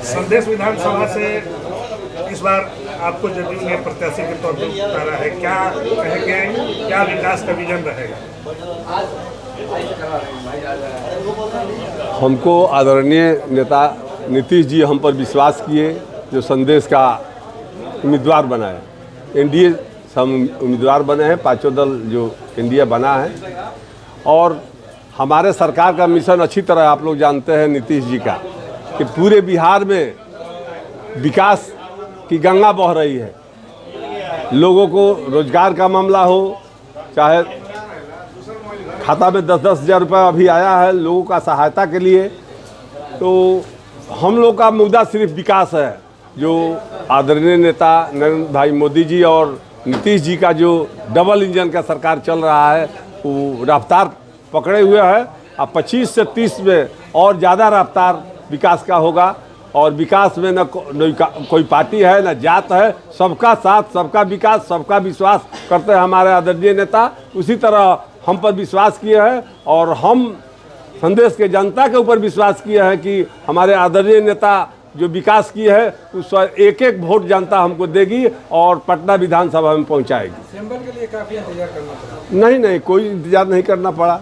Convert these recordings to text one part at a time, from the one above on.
संदेश विधानसभा से इस बार आपको जदयू ने प्रत्याशी के तौर पर उतारा है, क्या कहेंगे, क्या विकास का विजन रहेगा? हमको आदरणीय नेता नीतीश जी हम पर विश्वास किए, जो संदेश का उम्मीदवार बनाए। एनडीए हम उम्मीदवार बने हैं, पांचों दल जो एनडीए बना है, और हमारे सरकार का मिशन अच्छी तरह आप लोग जानते हैं नीतीश जी का, कि पूरे बिहार में विकास की गंगा बह रही है। लोगों को रोजगार का मामला हो, चाहे खाता में 10-10 हज़ार रुपये अभी आया है लोगों का सहायता के लिए, तो हम लोग का मुद्दा सिर्फ विकास है। जो आदरणीय नेता नरेंद्र भाई मोदी जी और नीतीश जी का जो डबल इंजन का सरकार चल रहा है, वो रफ्तार पकड़े हुए है। अब 25 से 30 में और ज़्यादा रफ्तार विकास का होगा, और विकास में न कोई पार्टी है न जात है, सबका साथ, सबका विकास, सबका विश्वास करते हैं हमारे आदरणीय नेता। उसी तरह हम पर विश्वास किए हैं, और हम संदेश के जनता के ऊपर विश्वास किए हैं कि हमारे आदरणीय नेता जो विकास की है उस एक एक वोट जनता हमको देगी और पटना विधानसभा में पहुंचाएगी। सिंबल के लिए काफ़ी इंतजार करना पड़ा? नहीं, कोई इंतजार नहीं करना पड़ा।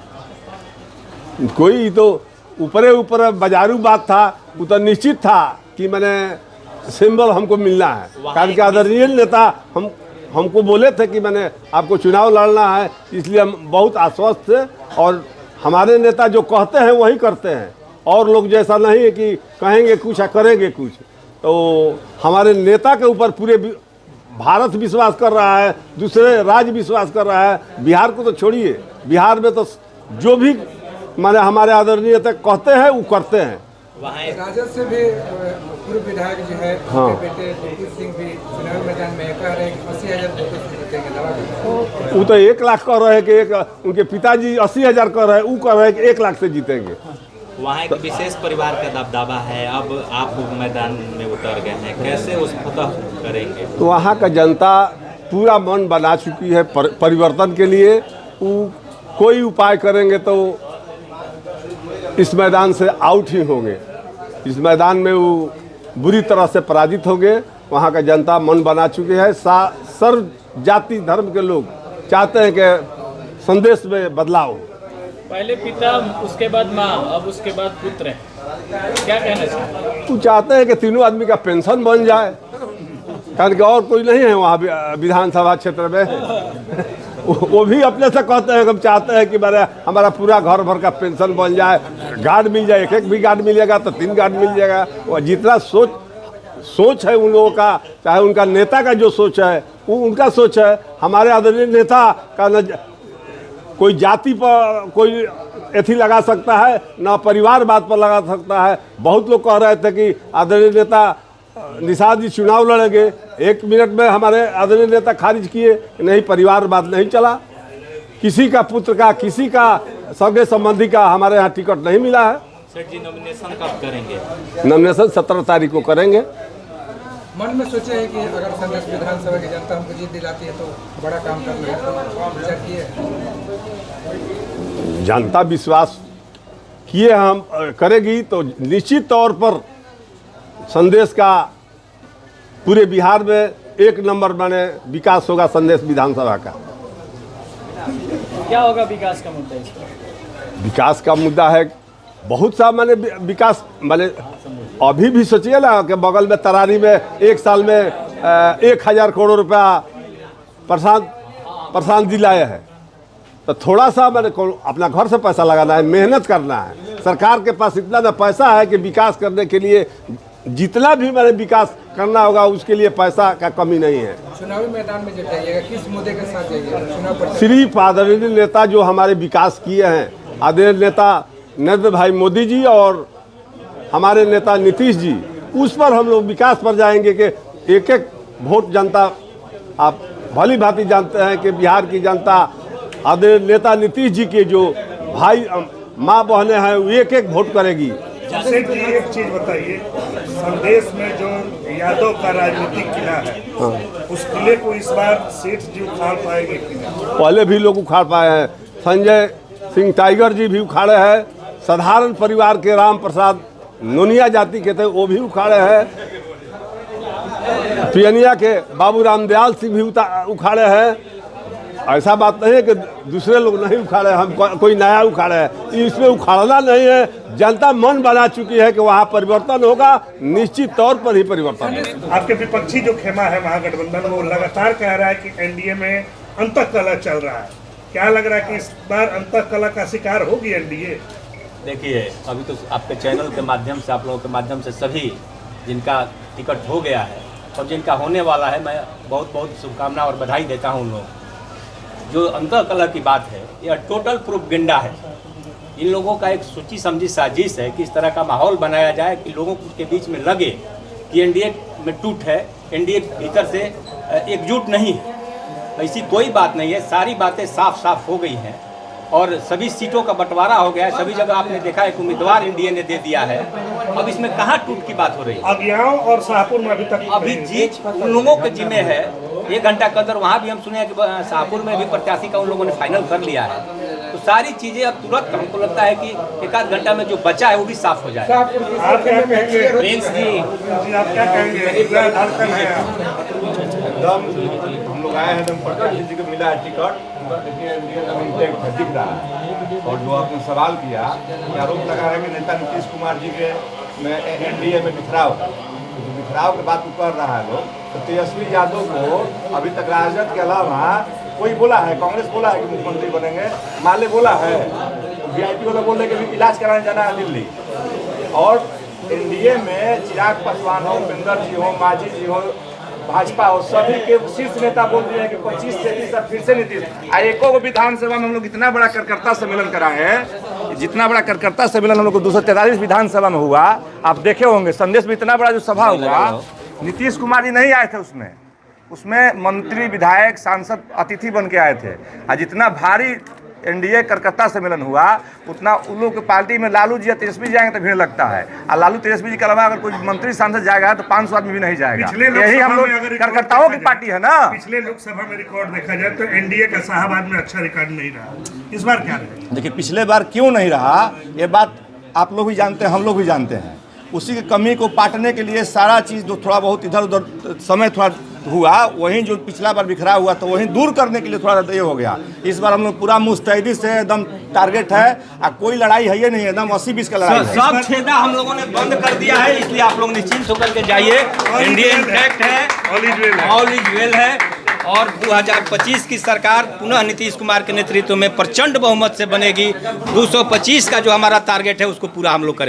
कोई तो ऊपर बाजारू बात था, वो तो निश्चित था कि मैंने सिंबल हमको मिलना है। कारण कि आदरणीय नेता हमको बोले थे कि मैंने आपको चुनाव लड़ना है, इसलिए हम बहुत आश्वस्त थे, और हमारे नेता जो कहते हैं वही करते हैं, और लोग जैसा नहीं है कि कहेंगे कुछ या करेंगे कुछ। तो हमारे नेता के ऊपर पूरे भारत विश्वास कर रहा है, दूसरे राज्य विश्वास कर रहा है। बिहार को तो छोड़िए, बिहार में तो जो भी माने हमारे आदरणीय नेता कहते हैं वो करते हैं। राजद से भी पूर्व विधायक जो है, हाँ, बेटे जगदीश सिंह भी चुनाव मैदान में कह रहे हैं 80,000 वोटों से जीतेंगे। वो तो 1 लाख कह रहे हैं कि उनके पिताजी 80,000 कह रहे हैं, वो कह रहे हैं कि 1 लाख से जीतेंगे। वहाँ एक विशेष परिवार का दबदबा है, अब आप मैदान में उतर गए हैं, कैसे उस फतह करेंगे? तो वहाँ का जनता पूरा मन बना चुकी है परिवर्तन के लिए। वो कोई उपाय करेंगे तो इस मैदान से आउट ही होंगे, इस मैदान में वो बुरी तरह से पराजित होंगे। वहाँ का जनता मन बना चुके हैं। सर्व जाति धर्म के लोग चाहते हैं कि संदेश में बदलाव। पहले पिता, उसके बाद माँ, अब उसके बाद पुत्र है, क्या कहना चाहिए? वो चाहते हैं कि तीनों आदमी का पेंशन बन जाए, कारण कि और कोई नहीं है वहाँ विधानसभा क्षेत्र में। वो भी अपने से कहते हैं कि हम चाहते हैं कि हमारा पूरा घर भर का पेंशन बन जाए, गार्ड मिल जाए, एक भी गार्ड मिलेगा तो 3 गार्ड मिल जाएगा। और जितना सोच है उन लोगों का, चाहे उनका नेता का जो सोच है वो उनका सोच है। हमारे आदरणीय नेता का न कोई जाति पर कोई एथी लगा सकता है, ना परिवारवाद पर लगा सकता है। बहुत लोग कह रहे थे कि आदरणीय नेता निषाद जी चुनाव लड़ेंगे, 1 मिनट में हमारे आदरणीय नेता खारिज किए, नहीं, परिवारवाद नहीं चला। किसी का पुत्र का, किसी का सगे संबंधी का हमारे यहाँ टिकट नहीं मिला है। सेठ जी, नॉमिनेशन कब करेंगे? नॉमिनेशन 17 तारीख को करेंगे। मन में सोचे हैं कि अगर संदेश विधानसभा की जनता हमको जीत दिलाती है तो बड़ा काम करना है, विचार किए? जनता विश्वास किए हम करेगी तो निश्चित तौर पर संदेश का पूरे बिहार में 1 नंबर माने विकास होगा संदेश विधानसभा का। क्या होगा विकास का मुद्दा इस पर? विकास का मुद्दा है बहुत सा, माने विकास माने अभी भी सोचिए ना कि बगल में तरारी में 1 साल में 1,000 करोड़ रुपया प्रशांत जी लाए हैं। तो थोड़ा सा मैंने अपना घर से पैसा लगाना है, मेहनत करना है। सरकार के पास इतना ना पैसा है कि विकास करने के लिए जितना भी मैंने विकास करना होगा उसके लिए पैसा का कमी नहीं है। चुनावी मैदान में जब जाइएगा किस मुद्दे के साथ जाइएगा? चुनाव सिर्फ आदरणीय नेता जो हमारे विकास किए हैं, आदरणीय नेता नरेंद्र भाई मोदी जी और हमारे नेता नीतीश जी, उस पर हम लोग विकास पर जाएंगे कि एक एक वोट जनता, आप भली भांति जानते हैं कि बिहार की जनता आदरणीय नेता नीतीश जी के जो भाई माँ बहनें हैं वो एक एक वोट करेगी। सेठ जी, एक चीज बताइए, संदेश में जो यादव का राजनीतिक किला है, उस किले को इस बार सेठ जी उखाड़ पाएंगे कि नहीं? पहले भी लोग उखाड़ पाए हैं। संजय सिंह टाइगर जी भी उखाड़े हैं। साधारण परिवार के राम प्रसाद नोनिया जाति के थे वो भी उखाड़े हैं, पियनिया के बाबू रामदयाल सिंह भी उखाड़े हैं। ऐसा बात नहीं है कि दूसरे लोग नहीं उखाड़े, हम कोई नया उखाड़े हैं। इसमें उखाड़ना नहीं है, जनता मन बना चुकी है कि वहाँ परिवर्तन होगा, निश्चित तौर पर ही परिवर्तन होगा। आपके विपक्षी जो खेमा है महागठबंधन, वो लगातार कह रहा है कि एनडीए में अंतःकलह चल रहा है। क्या लग रहा है कि इस बार अंतःकलह का शिकार होगी एनडीए? देखिए, अभी तो आपके चैनल के माध्यम से, आप लोगों के माध्यम से सभी जिनका टिकट हो गया है और जिनका होने वाला है, मैं बहुत बहुत शुभकामना और बधाई देता हूँ उन लोगों को। जो अंतःकलह की बात है, यह टोटल प्रोपेगेंडा है। इन लोगों का एक सोची समझी साजिश है कि इस तरह का माहौल बनाया जाए कि लोगों के बीच में लगे कि एनडीए में टूट है, एनडीए भीतर से एकजुट नहीं है। ऐसी कोई बात नहीं है, सारी बातें साफ साफ हो गई हैं और सभी सीटों का बंटवारा हो गया है। सभी जगह आपने देखा एक उम्मीदवार एनडीए ने दे दिया है। अब इसमें कहाँ टूट की बात हो रही है? अज्ञाओं और शाहपुर में अभी जीत उन लोगों के जिम्मे है। 1 घंटा के अंदर वहाँ भी हम सुने हैं कि शाहपुर में भी प्रत्याशी का उन लोगों ने फाइनल कर लिया है। तो सारी चीज़ें अब तुरंत, हमको लगता है कि 1 घंटा में जो बचा है वो भी साफ हो जाएगा। आप क्या कहेंगे? प्रिंस जी, आप क्या कहेंगे? झारखंड है एकदम हम लोग आए हैं, एकदम प्रकाश जी को मिला है टिकट, देखिए इंटैक्ट दिख रहा है। और जो आपने सवाल किया कि आरोप लगा है कि नेता नीतीश कुमार जी के में एनडीए में बिखराव है, तो बिखराव की बात कर रहा है लोग। तो तेजस्वी यादव को अभी तक राजद के अलावा कोई बोला है? कांग्रेस बोला है कि मुख्यमंत्री बनेंगे? माले बोला है? वीआईपी वाला बोल रहे कि इलाज कराने जाना है दिल्ली। और एनडीए में चिराग पासवान हो, उपेंद्र जी हो, मांझी जी हो, भाजपा हो, सभी के शीर्ष नेता बोल रहे हैं कि 25 से 30 फिर से नीतीश। एको को विधानसभा में हम लोग इतना बड़ा कार्यकर्ता सम्मेलन कराए हैं, जितना बड़ा कार्यकर्ता सम्मेलन हम लोग को 243 विधानसभा में हुआ। आप देखे होंगे संदेश में इतना बड़ा जो सभा हुआ, नीतीश कुमार जी नहीं आए थे उसमें मंत्री, विधायक, सांसद अतिथि बन के आए थे। और जितना भारी एनडीए कार्यकर्ता सम्मेलन हुआ, उतना उन लोग की पार्टी में लालू जी या तेजस्वी जाएंगे तो भीड़ लगता है। और लालू तेजस्वी जी के अलावा अगर कोई मंत्री सांसद जाएगा तो 500 आदमी भी नहीं जाएगा। यही हम लोग कार्यकर्ताओं की पार्टी है ना। पिछले लोकसभा में रिकॉर्ड देखा जाए तो एनडीए का शाहबाद में अच्छा रिकॉर्ड नहीं रहा। इस बार क्या रहा? देखिए, पिछले बार क्यों नहीं रहा ये बात आप लोग भी जानते हैं, हम लोग भी जानते हैं। उसी की कमी को पाटने के लिए सारा चीज़ जो थोड़ा बहुत इधर उधर समय थोड़ा हुआ, वहीं जो पिछला बार बिखरा हुआ तो वहीं दूर करने के लिए थोड़ा ये हो गया। इस बार हम लोग पूरा मुस्तैदी से एकदम टारगेट है, और कोई लड़ाई है ये नहीं, एकदम 80-20 का लड़ाई है। सब छेदा हम लोगों ने बंद कर दिया है, इसलिए आप लोग निश्चिंत होकर के जाइए। एनडीए इंटैक्ट है, ऑल इज वेल है। और 2025 की सरकार पुनः नीतीश कुमार के नेतृत्व में प्रचंड बहुमत से बनेगी। 225 का जो हमारा टारगेट है उसको पूरा हम लोग करेंगे।